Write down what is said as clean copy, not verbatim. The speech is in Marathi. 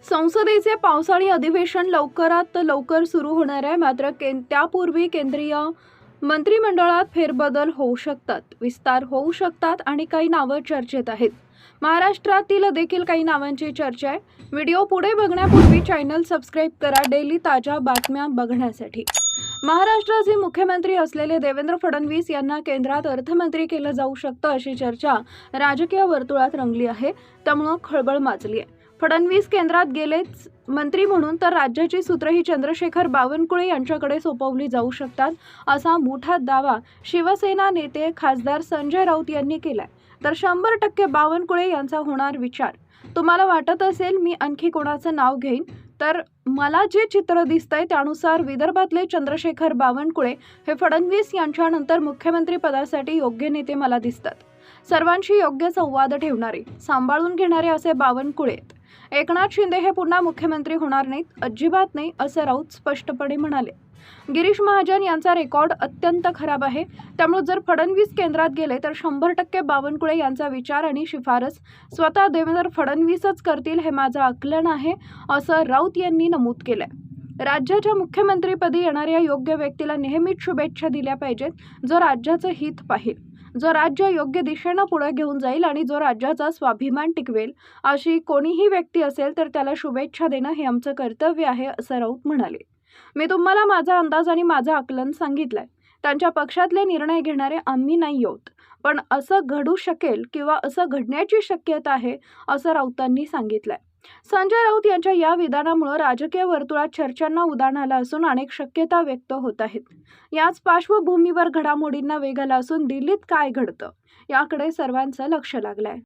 संसदेचे पावसाळी अधिवेशन लवकरात लवकर सुरू होणार आहे. मात्र त्यापूर्वी केंद्रीय मंत्रिमंडळात फेरबदल होऊ शकतात, विस्तार होऊ शकतात आणि काही नावं चर्चेत आहेत. महाराष्ट्रातील देखील काही नावांची चर्चा आहे. व्हिडिओ पुढे बघण्यापूर्वी चॅनल सबस्क्राईब करा डेली ताज्या बातम्या बघण्यासाठी. महाराष्ट्राचे मुख्यमंत्री असलेले देवेंद्र फडणवीस यांना केंद्रात अर्थमंत्री केलं जाऊ शकतं अशी चर्चा राजकीय वर्तुळात रंगली आहे. त्यामुळे खळबळ माजली आहे. फडणवीस केंद्रात गेलेच मंत्री म्हणून तर राज्याची सूत्रही चंद्रशेखर बावनकुळे यांच्याकडे सोपवली जाऊ शकतात असा मोठा दावा शिवसेना नेते खासदार संजय राऊत यांनी केलाय. तर 100% बावनकुळे यांचा होणार विचार. तुम्हाला वाटत असेल मी आणखी कोणाचं नाव घेईन, तर मला जे चित्र दिसतंय त्यानुसार विदर्भातले चंद्रशेखर बावनकुळे हे फडणवीस यांच्यानंतर मुख्यमंत्री पदासाठी योग्य नेते मला दिसतात. सर्वांशी योग्य संवाद ठेवणारे, सांभाळून घेणारे असे बावनकुळे. एकनाथ शिंदे हे पुन्हा मुख्यमंत्री होणार नाहीत, अजिबात नाही, असं राऊत स्पष्टपणे म्हणाले. गिरीश महाजन यांचा रेकॉर्ड अत्यंत खराब आहे. त्यामुळे जर फडणवीस केंद्रात गेले तर 100% बावनकुळे यांचा विचार आणि शिफारस स्वतः देवेंद्र फडणवीसच करतील हे माझं आकलन आहे, असं राऊत यांनी नमूद केलंय. राज्याच्या मुख्यमंत्रीपदी येणाऱ्या योग्य व्यक्तीला नेहमीच शुभेच्छा दिल्या पाहिजेत, जो राज्याचं हित पाहिल, जो राज्य योग्य दिशेनं पुढे घेऊन जाईल आणि जो राज्याचा स्वाभिमान टिकवेल अशी कोणीही व्यक्ती असेल तर त्याला शुभेच्छा देणं हे आमचं कर्तव्य आहे, असं राऊत म्हणाले. मी तुम्हाला माझा अंदाज आणि माझं आकलन सांगितलंय. त्यांच्या पक्षातले निर्णय घेणारे आम्ही नाही आहोत, पण असं घडू शकेल किंवा असं घडण्याची शक्यता आहे, असं राऊतांनी सांगितलंय. संजय राऊत यांच्या या विधानामुळे राजकीय वर्तुळात चर्चांना उधाण आलं असून अनेक शक्यता व्यक्त होत आहेत. याच पार्श्वभूमीवर घडामोडींना वेग आला असून दिल्लीत काय घडतं याकडे सर्वांचं लक्ष लागलंय.